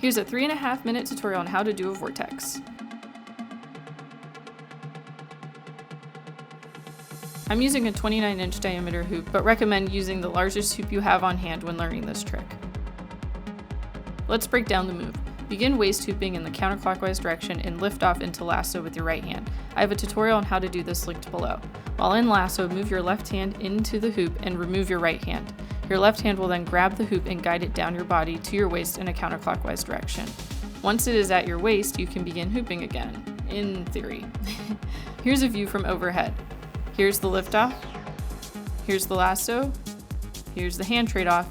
Here's a 3.5-minute tutorial on how to do a vortex. I'm using a 29-inch diameter hoop, but recommend using the largest hoop you have on hand when learning this trick. Let's break down the move. Begin waist hooping in the counterclockwise direction and lift off into lasso with your right hand. I have a tutorial on how to do this linked below. While in lasso, move your left hand into the hoop and remove your right hand. Your left hand will then grab the hoop and guide it down your body to your waist in a counterclockwise direction. Once it is at your waist, you can begin hooping again, in theory. Here's a view from overhead. Here's the liftoff, here's the lasso, here's the hand trade-off,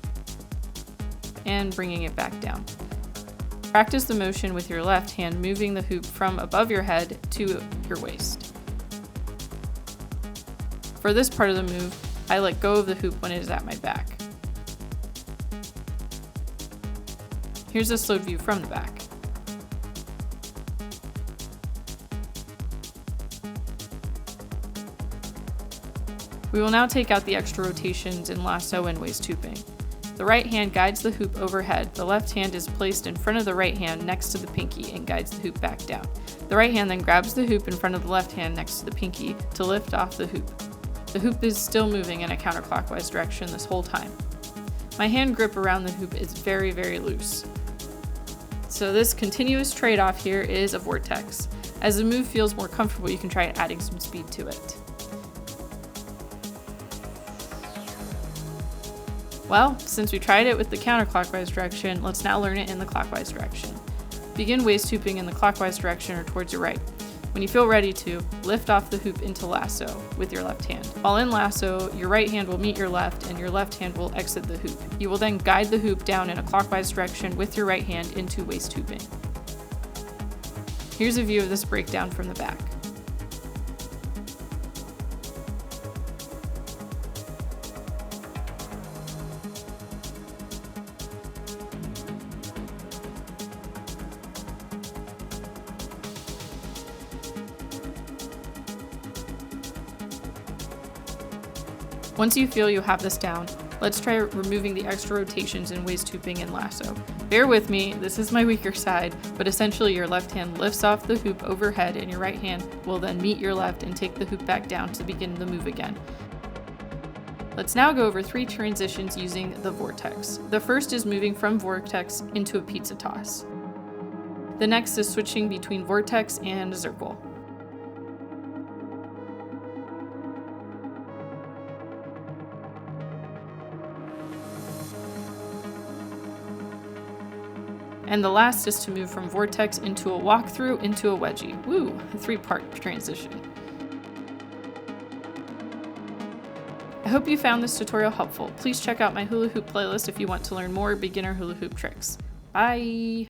and bringing it back down. Practice the motion with your left hand moving the hoop from above your head to your waist. For this part of the move, I let go of the hoop when it is at my back. Here's a slowed view from the back. We will now take out the extra rotations in lasso and waist hooping. The right hand guides the hoop overhead. The left hand is placed in front of the right hand next to the pinky and guides the hoop back down. The right hand then grabs the hoop in front of the left hand next to the pinky to lift off the hoop. The hoop is still moving in a counterclockwise direction this whole time. My hand grip around the hoop is very, very loose. So this continuous trade-off here is a vortex. As the move feels more comfortable, you can try adding some speed to it. Well, since we tried it with the counterclockwise direction, let's now learn it in the clockwise direction. Begin waist hooping in the clockwise direction or towards your right. When you feel ready to, lift off the hoop into lasso with your left hand. While in lasso, your right hand will meet your left and your left hand will exit the hoop. You will then guide the hoop down in a clockwise direction with your right hand into waist hooping. Here's a view of this breakdown from the back. Once you feel you have this down, let's try removing the extra rotations in waist hooping and lasso. Bear with me, this is my weaker side, but essentially your left hand lifts off the hoop overhead and your right hand will then meet your left and take the hoop back down to begin the move again. Let's now go over 3 transitions using the vortex. The first is moving from vortex into a pizza toss. The next is switching between vortex and circle. And the last is to move from vortex into a walkthrough into a wedgie. Woo, a 3-part transition. I hope you found this tutorial helpful. Please check out my hula hoop playlist if you want to learn more beginner hula hoop tricks. Bye!